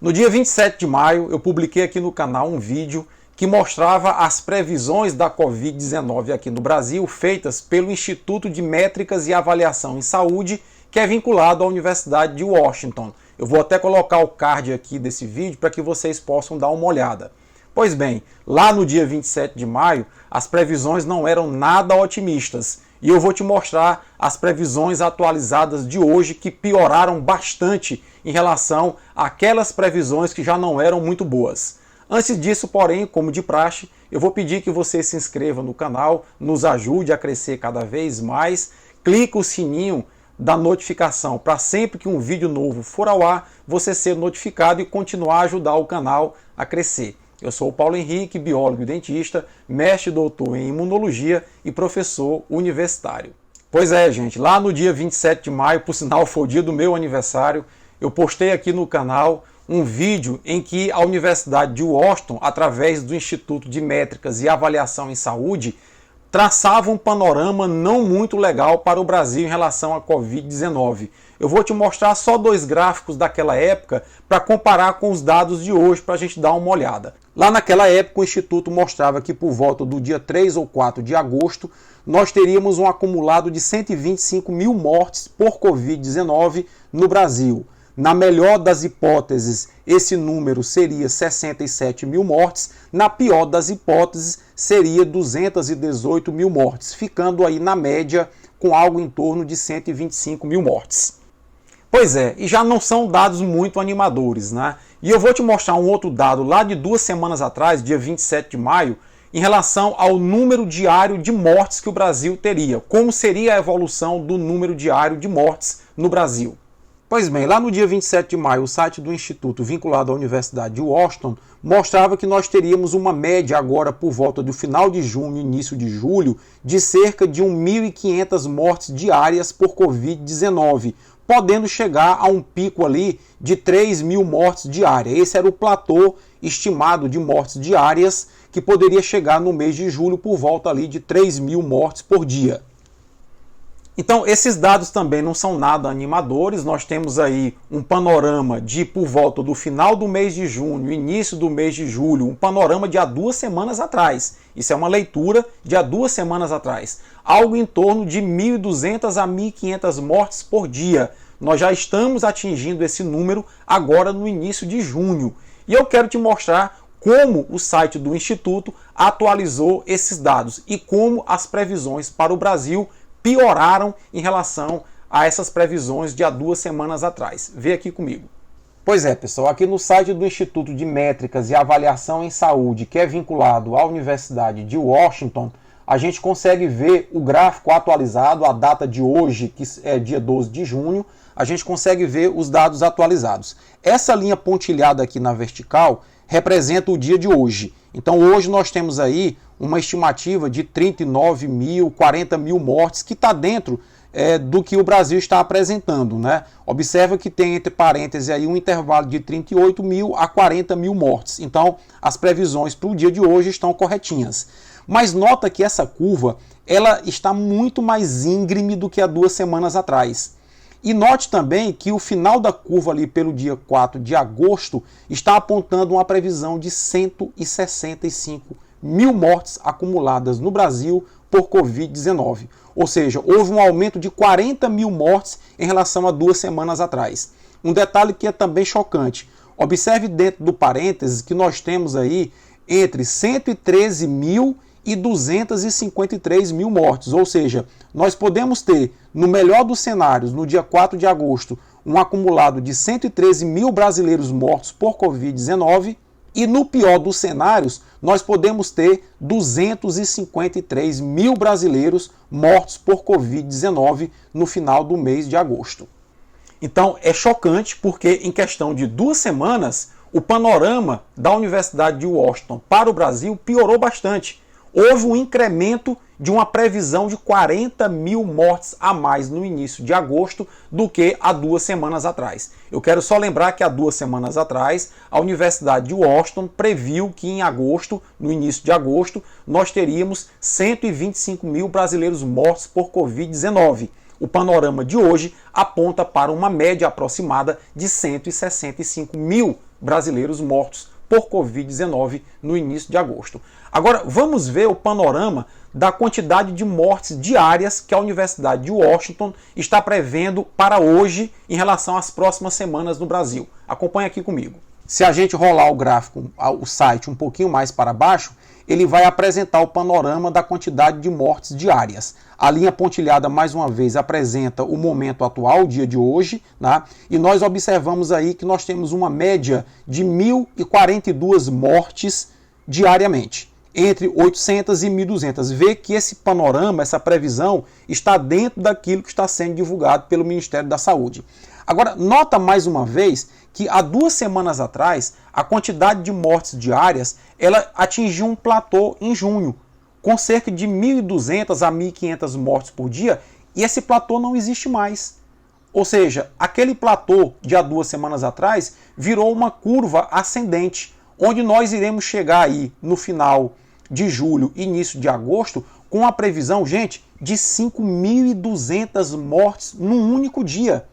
No dia 27 de maio, eu publiquei aqui no canal um vídeo que mostrava as previsões da Covid-19 aqui no Brasil, feitas pelo Instituto de Métricas e Avaliação em Saúde, que é vinculado à Universidade de Washington. Eu vou até colocar o card aqui desse vídeo para que vocês possam dar uma olhada. Pois bem, lá no dia 27 de maio, as previsões não eram nada otimistas. E eu vou te mostrar as previsões atualizadas de hoje que pioraram bastante em relação àquelas previsões que já não eram muito boas. Antes disso, porém, como de praxe, eu vou pedir que você se inscreva no canal, nos ajude a crescer cada vez mais, clique o sininho da notificação para sempre que um vídeo novo for ao ar, você ser notificado e continuar a ajudar o canal a crescer. Eu sou o Paulo Henrique, biólogo e dentista, mestre e doutor em imunologia e professor universitário. Pois é, gente, lá no dia 27 de maio, por sinal foi o dia do meu aniversário, eu postei aqui no canal um vídeo em que a Universidade de Washington, através do Instituto de Métricas e Avaliação em Saúde, traçava um panorama não muito legal para o Brasil em relação à Covid-19. Eu vou te mostrar só dois gráficos daquela época para comparar com os dados de hoje, para a gente dar uma olhada. Lá naquela época o Instituto mostrava que por volta do dia 3 ou 4 de agosto nós teríamos um acumulado de 125 mil mortes por Covid-19 no Brasil. Na melhor das hipóteses, esse número seria 67 mil mortes. Na pior das hipóteses, seria 218 mil mortes, ficando aí na média com algo em torno de 125 mil mortes. Pois é, e já não são dados muito animadores, né? E eu vou te mostrar um outro dado lá de 2 semanas atrás, dia 27 de maio, em relação ao número diário de mortes que o Brasil teria. Como seria a evolução do número diário de mortes no Brasil? Pois bem, lá no dia 27 de maio, o site do Instituto vinculado à Universidade de Washington mostrava que nós teríamos uma média agora por volta do final de junho e início de julho de cerca de 1.500 mortes diárias por Covid-19, podendo chegar a um pico ali de 3.000 mortes diárias. Esse era o platô estimado de mortes diárias que poderia chegar no mês de julho por volta ali de 3.000 mortes por dia. Então, esses dados também não são nada animadores. Nós temos aí um panorama de por volta do final do mês de junho, início do mês de julho, um panorama de há 2 semanas atrás. Isso é uma leitura de há 2 semanas atrás. Algo em torno de 1.200 a 1.500 mortes por dia. Nós já estamos atingindo esse número agora no início de junho. E eu quero te mostrar como o site do Instituto atualizou esses dados e como as previsões para o Brasil pioraram em relação a essas previsões de há 2 semanas atrás. Vê aqui comigo. Pois é, pessoal, aqui no site do Instituto de Métricas e Avaliação em Saúde, que é vinculado à Universidade de Washington, a gente consegue ver o gráfico atualizado, a data de hoje, que é dia 12 de junho, a gente consegue ver os dados atualizados. Essa linha pontilhada aqui na vertical representa o dia de hoje. Então hoje nós temos aí uma estimativa de 39 mil, 40 mil mortes, que está dentro do que o Brasil está apresentando, né? Observa que tem entre parênteses aí um intervalo de 38 mil a 40 mil mortes. Então as previsões para o dia de hoje estão corretinhas. Mas nota que essa curva ela está muito mais íngreme do que há 2 semanas atrás. E note também que o final da curva ali pelo dia 4 de agosto está apontando uma previsão de 165 mil mortes acumuladas no Brasil por Covid-19. Ou seja, houve um aumento de 40 mil mortes em relação a 2 semanas atrás. Um detalhe que é também chocante. Observe dentro do parênteses que nós temos aí entre 113 mil e 253 mil mortes, ou seja, nós podemos ter, no melhor dos cenários, no dia 4 de agosto, um acumulado de 113 mil brasileiros mortos por Covid-19 e no pior dos cenários, nós podemos ter 253 mil brasileiros mortos por Covid-19 no final do mês de agosto. Então é chocante porque em questão de 2 semanas, o panorama da Universidade de Washington para o Brasil piorou bastante. Houve um incremento de uma previsão de 40 mil mortes a mais no início de agosto do que há 2 semanas atrás. Eu quero só lembrar que há 2 semanas atrás, a Universidade de Washington previu que em agosto, no início de agosto, nós teríamos 125 mil brasileiros mortos por Covid-19. O panorama de hoje aponta para uma média aproximada de 165 mil brasileiros mortos por Covid-19 no início de agosto. Agora, vamos ver o panorama da quantidade de mortes diárias que a Universidade de Washington está prevendo para hoje em relação às próximas semanas no Brasil. Acompanhe aqui comigo. Se a gente rolar o gráfico, o site um pouquinho mais para baixo, ele vai apresentar o panorama da quantidade de mortes diárias. A linha pontilhada, mais uma vez, apresenta o momento atual, o dia de hoje, né? E nós observamos aí que nós temos uma média de 1.042 mortes diariamente, entre 800 e 1.200. Vê que esse panorama, essa previsão, está dentro daquilo que está sendo divulgado pelo Ministério da Saúde. Agora, nota mais uma vez que há 2 semanas atrás, a quantidade de mortes diárias ela atingiu um platô em junho, com cerca de 1.200 a 1.500 mortes por dia, e esse platô não existe mais. Ou seja, aquele platô de há 2 semanas atrás virou uma curva ascendente, onde nós iremos chegar aí no final de julho, início de agosto, com a previsão, gente, de 5.200 mortes num único dia.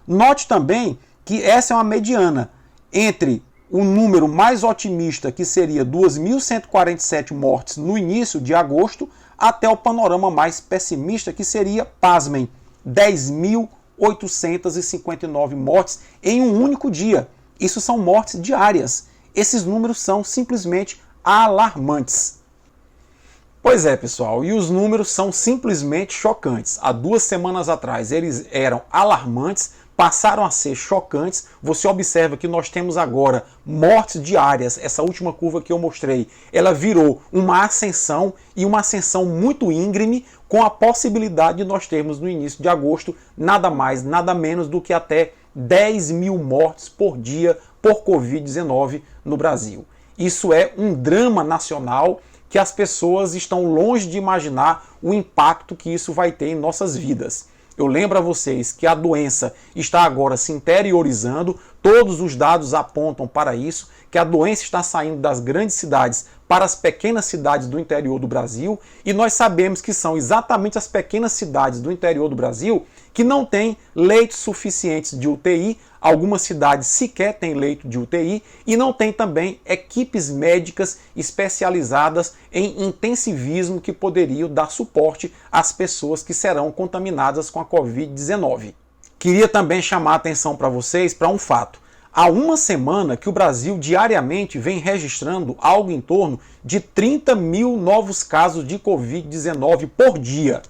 Note também que essa é uma mediana entre o número mais otimista, que seria 2.147 mortes no início de agosto, até o panorama mais pessimista, que seria, pasmem, 10.859 mortes em um único dia. Isso são mortes diárias. Esses números são simplesmente alarmantes. Pois é, pessoal, e os números são simplesmente chocantes. Há 2 semanas atrás eles eram alarmantes, passaram a ser chocantes. Você observa que nós temos agora mortes diárias. Essa última curva que eu mostrei, ela virou uma ascensão, e uma ascensão muito íngreme, com a possibilidade de nós termos no início de agosto nada mais, nada menos do que até 10.000 mortes por dia por Covid-19 no Brasil. Isso é um drama nacional que as pessoas estão longe de imaginar o impacto que isso vai ter em nossas vidas. Eu lembro a vocês que a doença está agora se interiorizando, todos os dados apontam para isso, que a doença está saindo das grandes cidades para as pequenas cidades do interior do Brasil, e nós sabemos que são exatamente as pequenas cidades do interior do Brasil que não têm leitos suficientes de UTI, algumas cidades sequer têm leito de UTI, e não tem também equipes médicas especializadas em intensivismo que poderiam dar suporte às pessoas que serão contaminadas com a Covid-19. Queria também chamar a atenção para vocês para um fato. Há 1 semana que o Brasil diariamente vem registrando algo em torno de 30.000 novos casos de Covid-19 por dia.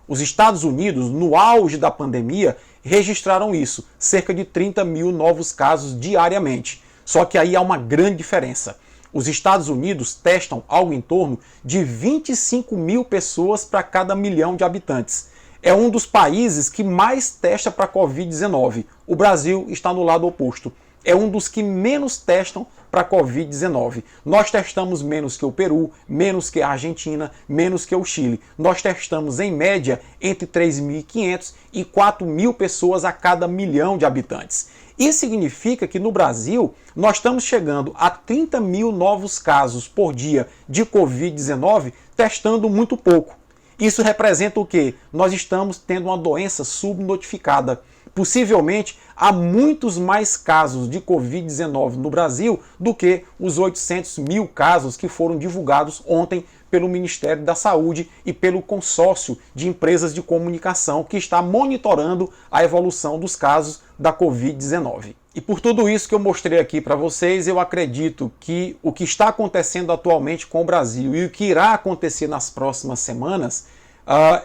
Os Estados Unidos, no auge da pandemia, registraram isso, cerca de 30.000 novos casos diariamente. Só que aí há uma grande diferença. Os Estados Unidos testam algo em torno de 25.000 pessoas para cada 1 milhão de habitantes. É um dos países que mais testa para a Covid-19. O Brasil está no lado oposto. É um dos que menos testam para a Covid-19. Nós testamos menos que o Peru, menos que a Argentina, menos que o Chile. Nós testamos, em média, entre 3.500 e 4.000 pessoas a cada 1 milhão de habitantes. Isso significa que no Brasil nós estamos chegando a 30.000 novos casos por dia de Covid-19, testando muito pouco. Isso representa o quê? Nós estamos tendo uma doença subnotificada. Possivelmente há muitos mais casos de Covid-19 no Brasil do que os 800.000 casos que foram divulgados ontem pelo Ministério da Saúde e pelo consórcio de empresas de comunicação que está monitorando a evolução dos casos da Covid-19. E por tudo isso que eu mostrei aqui para vocês, eu acredito que o que está acontecendo atualmente com o Brasil e o que irá acontecer nas próximas semanas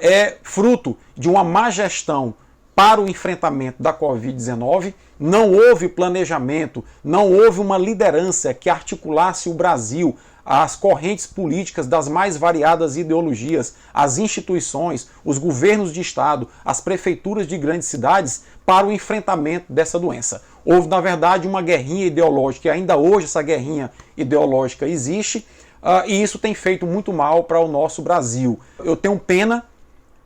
é fruto de uma má gestão para o enfrentamento da Covid-19. Não houve planejamento, não houve uma liderança que articulasse o Brasil, as correntes políticas das mais variadas ideologias, as instituições, os governos de estado, as prefeituras de grandes cidades para o enfrentamento dessa doença. Houve, na verdade, uma guerrinha ideológica, e ainda hoje essa guerrinha ideológica existe, e isso tem feito muito mal para o nosso Brasil. Eu tenho pena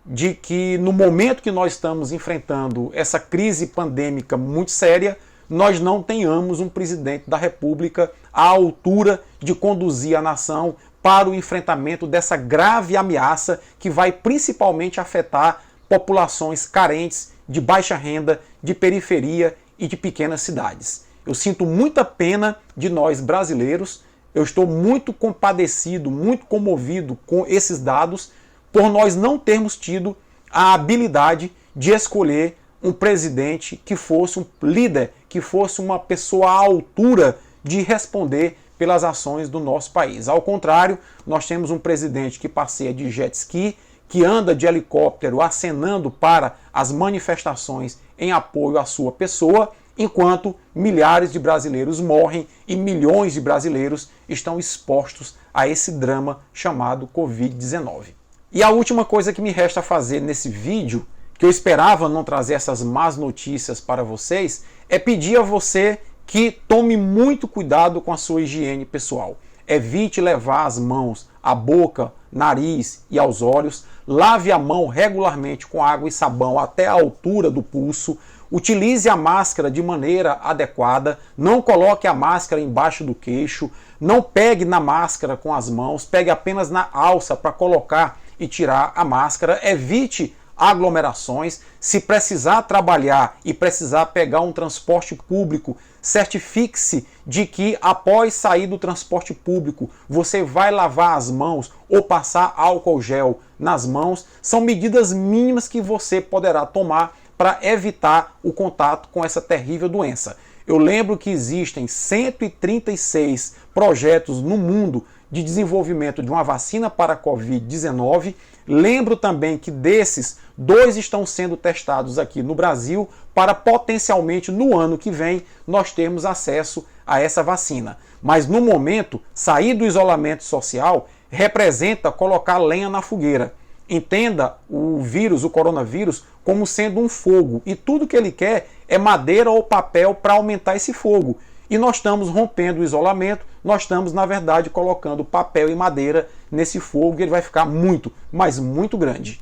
de que no momento que nós estamos enfrentando essa crise pandêmica muito séria, nós não tenhamos um presidente da República à altura de conduzir a nação para o enfrentamento dessa grave ameaça que vai principalmente afetar populações carentes, de baixa renda, de periferia e de pequenas cidades. Eu sinto muita pena de nós brasileiros, eu estou muito compadecido, muito comovido com esses dados, por nós não termos tido a habilidade de escolher um presidente que fosse um líder, que fosse uma pessoa à altura de responder pelas ações do nosso país. Ao contrário, nós temos um presidente que passeia de jet ski, que anda de helicóptero acenando para as manifestações em apoio à sua pessoa, enquanto milhares de brasileiros morrem e milhões de brasileiros estão expostos a esse drama chamado Covid-19. E a última coisa que me resta fazer nesse vídeo, que eu esperava não trazer essas más notícias para vocês, é pedir a você que tome muito cuidado com a sua higiene pessoal. Evite levar as mãos à boca, nariz e aos olhos. Lave a mão regularmente com água e sabão até a altura do pulso. Utilize a máscara de maneira adequada. Não coloque a máscara embaixo do queixo. Não pegue na máscara com as mãos. Pegue apenas na alça para colocar e tirar a máscara. Evite aglomerações. Se precisar trabalhar e precisar pegar um transporte público, certifique-se de que após sair do transporte público você vai lavar as mãos ou passar álcool gel nas mãos. São medidas mínimas que você poderá tomar para evitar o contato com essa terrível doença. Eu lembro que existem 136 projetos no mundo de desenvolvimento de uma vacina para a Covid-19. Lembro também que desses, 2 estão sendo testados aqui no Brasil para potencialmente no ano que vem nós termos acesso a essa vacina. Mas no momento, sair do isolamento social representa colocar lenha na fogueira. Entenda o vírus, o coronavírus, como sendo um fogo e tudo que ele quer é madeira ou papel para aumentar esse fogo. E nós estamos rompendo o isolamento, nós estamos, na verdade, colocando papel e madeira nesse fogo e ele vai ficar muito, mas muito grande.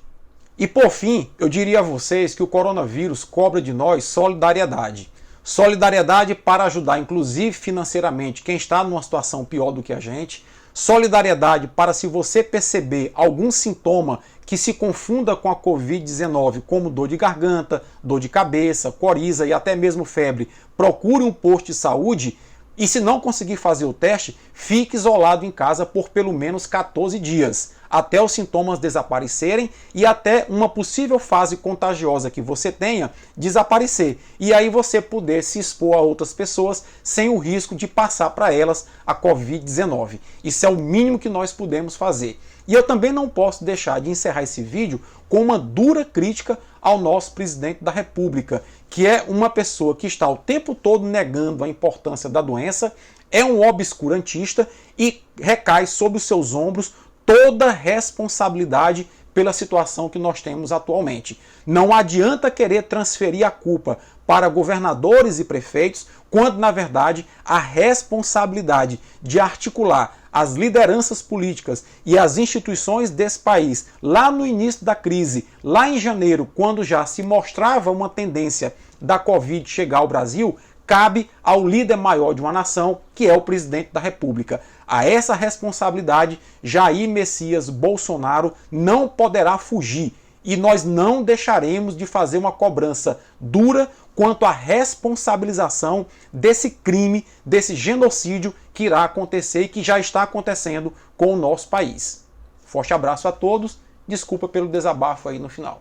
E por fim, eu diria a vocês que o coronavírus cobra de nós solidariedade. Solidariedade para ajudar, inclusive financeiramente, quem está numa situação pior do que a gente. Solidariedade para, se você perceber algum sintoma que se confunda com a Covid-19, como dor de garganta, dor de cabeça, coriza e até mesmo febre, procure um posto de saúde e, se não conseguir fazer o teste, fique isolado em casa por pelo menos 14 dias, até os sintomas desaparecerem e até uma possível fase contagiosa que você tenha desaparecer. E aí você poder se expor a outras pessoas sem o risco de passar para elas a Covid-19. Isso é o mínimo que nós podemos fazer. E eu também não posso deixar de encerrar esse vídeo com uma dura crítica ao nosso presidente da República, que é uma pessoa que está o tempo todo negando a importância da doença, é um obscurantista e recai sobre os seus ombros toda a responsabilidade pela situação que nós temos atualmente. Não adianta querer transferir a culpa para governadores e prefeitos, quando, na verdade, a responsabilidade de articular as lideranças políticas e as instituições desse país, lá no início da crise, lá em janeiro, quando já se mostrava uma tendência da Covid chegar ao Brasil, cabe ao líder maior de uma nação, que é o presidente da República. A essa responsabilidade, Jair Messias Bolsonaro não poderá fugir. E nós não deixaremos de fazer uma cobrança dura quanto à responsabilização desse crime, desse genocídio que irá acontecer e que já está acontecendo com o nosso país. Forte abraço a todos, desculpa pelo desabafo aí no final.